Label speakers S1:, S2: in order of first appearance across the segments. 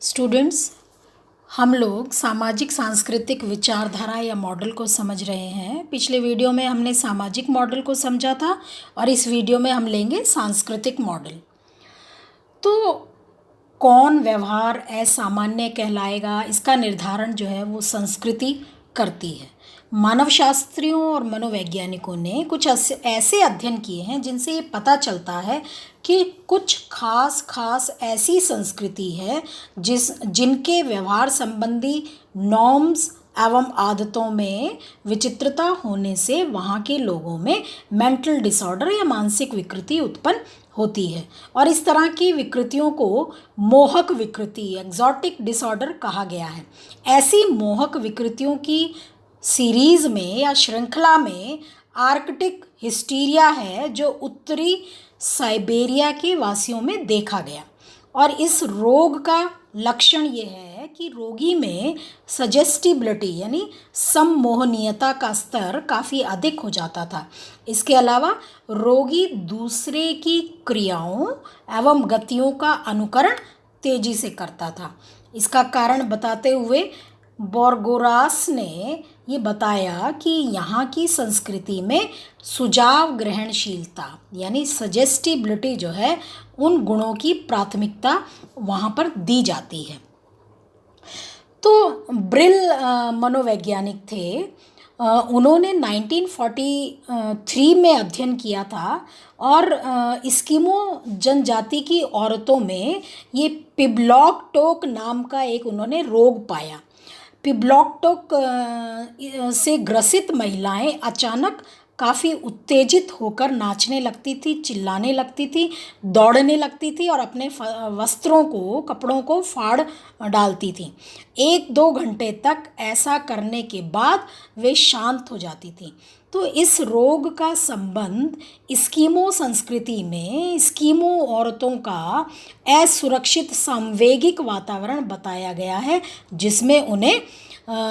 S1: Students, हम लोग सामाजिक सांस्कृतिक विचारधारा या मॉडल को समझ रहे हैं। पिछले वीडियो में हमने सामाजिक मॉडल को समझा था और इस वीडियो में हम लेंगे सांस्कृतिक मॉडल। तो कौन व्यवहार असामान्य कहलाएगा, इसका निर्धारण जो है वो संस्कृति करती है। मानवशास्त्रियों और मनोवैज्ञानिकों ने कुछ ऐसे अध्ययन किए हैं जिनसे ये पता चलता है कि कुछ खास ऐसी संस्कृति है जिनके व्यवहार संबंधी नॉर्म्स एवं आदतों में विचित्रता होने से वहाँ के लोगों में मेंटल डिसऑर्डर या मानसिक विकृति उत्पन्न होती है। और इस तरह की विकृतियों को मोहक विकृति एग्जॉटिक डिसऑर्डर कहा गया है। ऐसी मोहक विकृतियों की सीरीज में या श्रृंखला में आर्कटिक हिस्टीरिया है, जो उत्तरी साइबेरिया के वासियों में देखा गया। और इस रोग का लक्षण ये है कि रोगी में सजेस्टिबिलिटी यानी सम्मोहनीयता का स्तर काफ़ी अधिक हो जाता था। इसके अलावा रोगी दूसरे की क्रियाओं एवं गतियों का अनुकरण तेजी से करता था। इसका कारण बताते हुए बोर्गोरास ने ये बताया कि यहाँ की संस्कृति में सुझाव ग्रहणशीलता यानी सजेस्टिबिलिटी जो है, उन गुणों की प्राथमिकता वहाँ पर दी जाती है। तो ब्रिल मनोवैज्ञानिक थे। उन्होंने 1943 में अध्ययन किया था और इस्किमो जनजाति की औरतों में ये पिब्लॉक नाम का एक उन्होंने रोग पाया। पिब्लॉक से ग्रसित महिलाएं अचानक काफ़ी उत्तेजित होकर नाचने लगती थी, चिल्लाने लगती थी, दौड़ने लगती थी और अपने कपड़ों को फाड़ डालती थी। 1-2 घंटे तक ऐसा करने के बाद वे शांत हो जाती थी। तो इस रोग का संबंध इस्किमो संस्कृति में इस्किमो औरतों का असुरक्षित सांवेगिक वातावरण बताया गया है, जिसमें उन्हें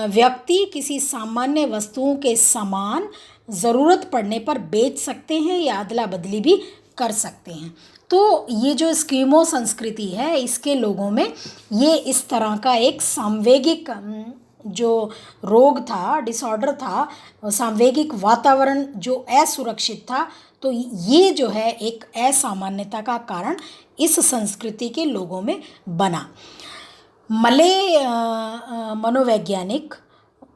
S1: व्यक्ति किसी सामान्य वस्तुओं के समान ज़रूरत पड़ने पर बेच सकते हैं या अदला बदली भी कर सकते हैं। तो ये जो इस्किमो संस्कृति है, इसके लोगों में ये इस तरह का एक सांवेगिक जो रोग था, डिसऑर्डर था, सांवेगिक वातावरण जो असुरक्षित था, तो ये जो है एक असामान्यता का कारण इस संस्कृति के लोगों में बना। मले मनोवैज्ञानिक,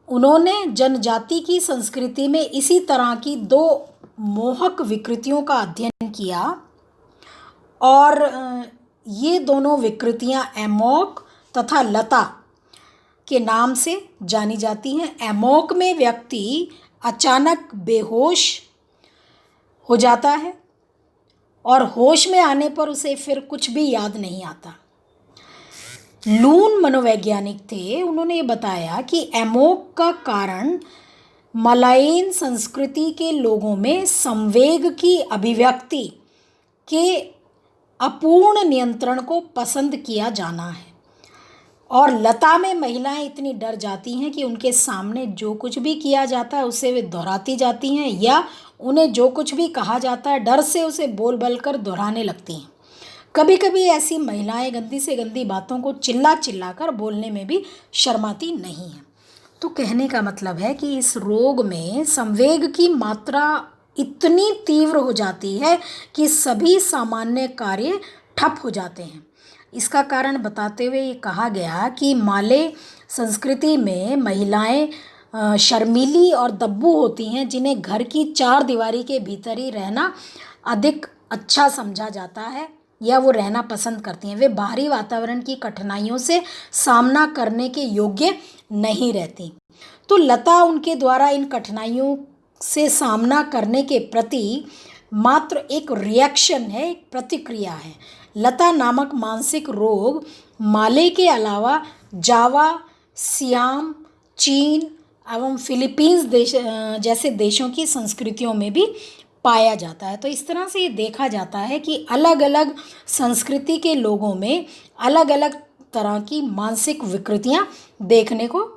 S1: उन्होंने जनजाति की संस्कृति में इसी तरह की 2 मोहक विकृतियों का अध्ययन किया और ये दोनों विकृतियां एमोक तथा लता के नाम से जानी जाती हैं। एमोक में व्यक्ति अचानक बेहोश हो जाता है और होश में आने पर उसे फिर कुछ भी याद नहीं आता। लून मनोवैज्ञानिक थे। उन्होंने ये बताया कि एमोक का कारण मलायन संस्कृति के लोगों में संवेग की अभिव्यक्ति के अपूर्ण नियंत्रण को पसंद किया जाना है। और लता में महिलाएं इतनी डर जाती हैं कि उनके सामने जो कुछ भी किया जाता है उसे वे दोहराती जाती हैं, या उन्हें जो कुछ भी कहा जाता है डर से उसे बोल कर दोहराने लगती हैं। कभी कभी ऐसी महिलाएं गंदी से गंदी बातों को चिल्ला कर बोलने में भी शर्माती नहीं हैं। तो कहने का मतलब है कि इस रोग में संवेग की मात्रा इतनी तीव्र हो जाती है कि सभी सामान्य कार्य ठप हो जाते हैं। इसका कारण बताते हुए ये कहा गया कि माले संस्कृति में महिलाएं शर्मीली और दब्बू होती हैं, जिन्हें घर की 4 दीवारी के भीतर ही रहना अधिक अच्छा समझा जाता है या वो रहना पसंद करती हैं। वे बाहरी वातावरण की कठिनाइयों से सामना करने के योग्य नहीं रहती। तो लता उनके द्वारा इन कठिनाइयों से सामना करने के प्रति मात्र एक रिएक्शन है, एक प्रतिक्रिया है। लता नामक मानसिक रोग माले के अलावा जावा, सियाम, चीन एवं फिलीपींस जैसे देशों की संस्कृतियों में भी पाया जाता है। तो इस तरह से ये देखा जाता है कि अलग अलग संस्कृति के लोगों में अलग अलग तरह की मानसिक विकृतियां देखने को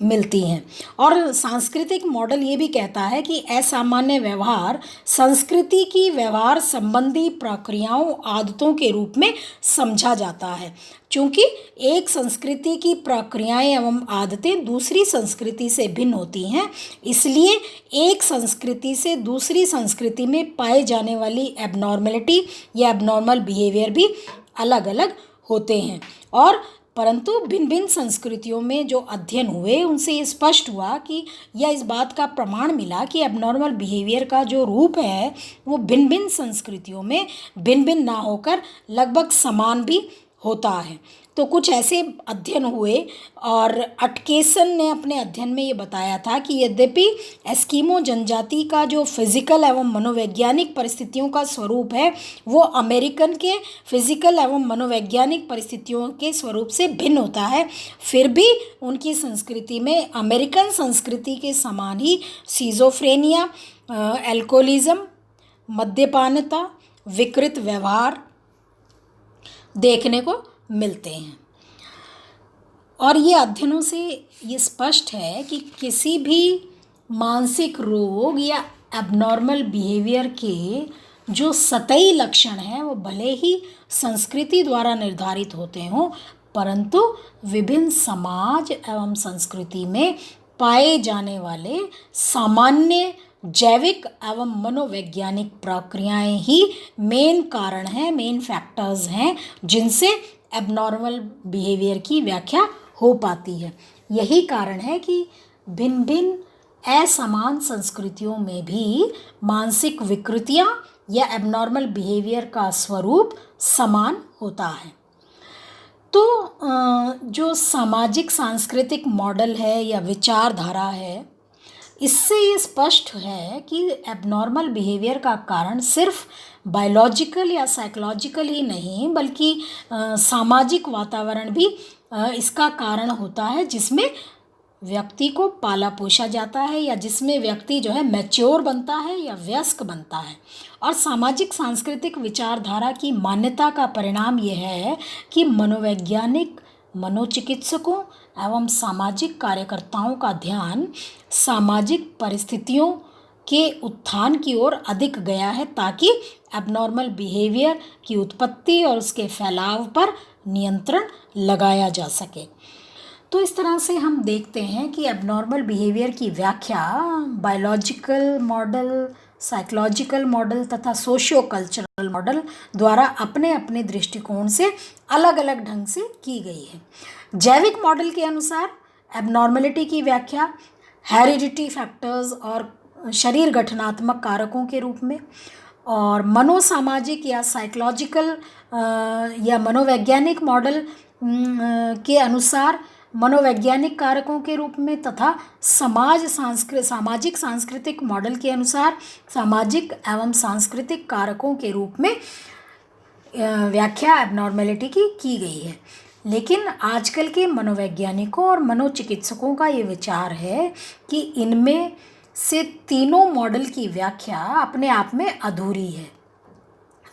S1: मिलती हैं। और सांस्कृतिक मॉडल ये भी कहता है कि असामान्य व्यवहार संस्कृति की व्यवहार संबंधी प्रक्रियाओं आदतों के रूप में समझा जाता है। चूँकि एक संस्कृति की प्रक्रियाएं एवं आदतें दूसरी संस्कृति से भिन्न होती हैं, इसलिए एक संस्कृति से दूसरी संस्कृति में पाए जाने वाली एबनॉर्मलिटी या एबनॉर्मल बिहेवियर भी अलग अलग होते हैं। और परंतु भिन्न भिन्न संस्कृतियों में जो अध्ययन हुए उनसे ये स्पष्ट हुआ कि या इस बात का प्रमाण मिला कि एबनॉर्मल बिहेवियर का जो रूप है वो भिन्न भिन्न संस्कृतियों में भिन्न भिन्न ना होकर लगभग समान भी होता है। तो कुछ ऐसे अध्ययन हुए और अटकेसन ने अपने अध्ययन में ये बताया था कि यद्यपि एस्किमो जनजाति का जो फिजिकल एवं मनोवैज्ञानिक परिस्थितियों का स्वरूप है वो अमेरिकन के फिजिकल एवं मनोवैज्ञानिक परिस्थितियों के स्वरूप से भिन्न होता है, फिर भी उनकी संस्कृति में अमेरिकन संस्कृति के समान ही सिजोफ्रेनिया, एल्कोहलिज्म, मद्यपानता, विकृत व्यवहार देखने को मिलते हैं। और ये अध्ययनों से ये स्पष्ट है कि किसी भी मानसिक रोग या एबनॉर्मल बिहेवियर के जो सतही लक्षण हैं वो भले ही संस्कृति द्वारा निर्धारित होते हों, परंतु विभिन्न समाज एवं संस्कृति में पाए जाने वाले सामान्य जैविक एवं मनोवैज्ञानिक प्रक्रियाएं ही मेन कारण हैं, मेन फैक्टर्स हैं जिनसे एबनॉर्मल बिहेवियर की व्याख्या हो पाती है। यही कारण है कि भिन्न भिन्न असमान संस्कृतियों में भी मानसिक विकृतियां या एबनॉर्मल बिहेवियर का स्वरूप समान होता है। तो जो सामाजिक सांस्कृतिक मॉडल है या विचारधारा है, इससे ये स्पष्ट है कि एबनॉर्मल बिहेवियर का कारण सिर्फ बायोलॉजिकल या साइकोलॉजिकल ही नहीं बल्कि सामाजिक वातावरण भी इसका कारण होता है, जिसमें व्यक्ति को पाला पोसा जाता है या जिसमें व्यक्ति जो है मैच्योर बनता है या वयस्क बनता है। और सामाजिक सांस्कृतिक विचारधारा की मान्यता का परिणाम यह है कि मनोवैज्ञानिक, मनोचिकित्सकों एवं सामाजिक कार्यकर्ताओं का ध्यान सामाजिक परिस्थितियों के उत्थान की ओर अधिक गया है ताकि एबनॉर्मल बिहेवियर की उत्पत्ति और उसके फैलाव पर नियंत्रण लगाया जा सके। तो इस तरह से हम देखते हैं कि एबनॉर्मल बिहेवियर की व्याख्या बायोलॉजिकल मॉडल, साइकोलॉजिकल मॉडल तथा सोशियो कल्चरल मॉडल द्वारा अपने अपने दृष्टिकोण से अलग अलग ढंग से की गई है। जैविक मॉडल के अनुसार एबनॉर्मलिटी की व्याख्या हेरिडिटी फैक्टर्स और शरीर गठनात्मक कारकों के रूप में, और मनोसामाजिक या साइकोलॉजिकल या मनोवैज्ञानिक मॉडल के अनुसार मनोवैज्ञानिक कारकों के रूप में, तथा सामाजिक सांस्कृतिक मॉडल के अनुसार सामाजिक एवं सांस्कृतिक कारकों के रूप में व्याख्या एबनॉर्मलिटी की गई है। लेकिन आजकल के मनोवैज्ञानिकों और मनोचिकित्सकों का ये विचार है कि इनमें से तीनों मॉडल की व्याख्या अपने आप में अधूरी है।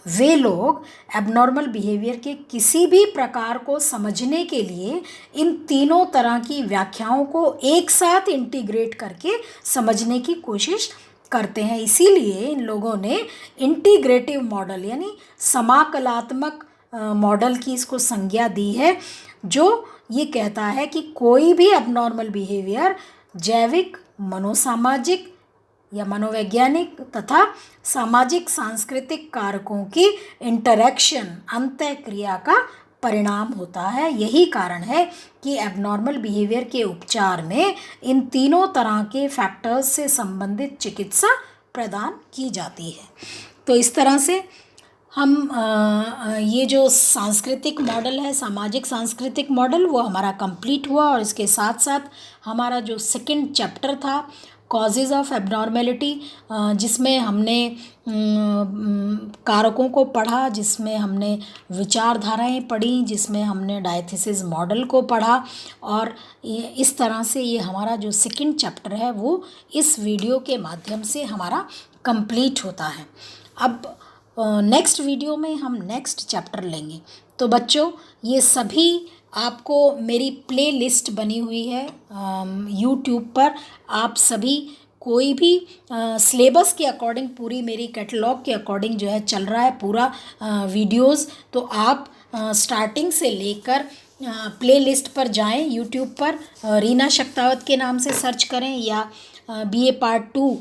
S1: वे लोग एबनॉर्मल बिहेवियर के किसी भी प्रकार को समझने के लिए इन तीनों तरह की व्याख्याओं को एक साथ इंटीग्रेट करके समझने की कोशिश करते हैं। इसीलिए इन लोगों ने इंटीग्रेटिव मॉडल यानी समाकलात्मक मॉडल की इसको संज्ञा दी है, जो ये कहता है कि कोई भी एबनॉर्मल बिहेवियर जैविक, मनोसामाजिक या मनोवैज्ञानिक तथा सामाजिक सांस्कृतिक कारकों की इंटरैक्शन, अंतःक्रिया का परिणाम होता है। यही कारण है कि एबनॉर्मल बिहेवियर के उपचार में इन तीनों तरह के फैक्टर्स से संबंधित चिकित्सा प्रदान की जाती है। तो इस तरह से हम ये जो सांस्कृतिक मॉडल है, सामाजिक सांस्कृतिक मॉडल, वो हमारा कंप्लीट हुआ। और इसके साथ साथ हमारा जो सेकंड चैप्टर था कॉजेज़ ऑफ एबनॉर्मेलिटी, जिसमें हमने कारकों को पढ़ा, जिसमें हमने विचारधाराएं पढ़ी, जिसमें हमने डायथीसिस मॉडल को पढ़ा, और इस तरह से ये हमारा जो सेकंड चैप्टर है वो इस वीडियो के माध्यम से हमारा कंप्लीट होता है। अब नेक्स्ट वीडियो में हम नेक्स्ट चैप्टर लेंगे। तो बच्चों, ये सभी आपको मेरी प्ले लिस्ट बनी हुई है यूट्यूब पर। आप सभी कोई भी सिलेबस के अकॉर्डिंग पूरी मेरी कैटलॉग के अकॉर्डिंग जो है चल रहा है पूरा वीडियोस। तो आप स्टार्टिंग से लेकर प्ले लिस्ट पर जाएं यूट्यूब पर, रीना शक्तावत के नाम से सर्च करें, या BA पार्ट 2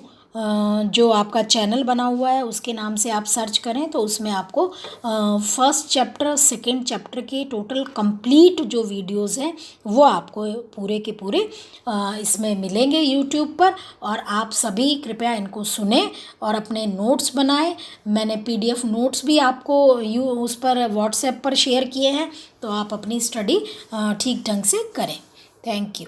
S1: जो आपका चैनल बना हुआ है उसके नाम से आप सर्च करें, तो उसमें आपको फर्स्ट चैप्टर सेकंड चैप्टर के टोटल कंप्लीट जो वीडियोस हैं वो आपको पूरे के पूरे इसमें मिलेंगे यूट्यूब पर। और आप सभी कृपया इनको सुने और अपने नोट्स बनाएं। मैंने PDF नोट्स भी आपको उस पर व्हाट्सएप पर शेयर किए हैं, तो आप अपनी स्टडी ठीक ढंग से करें। Thank you.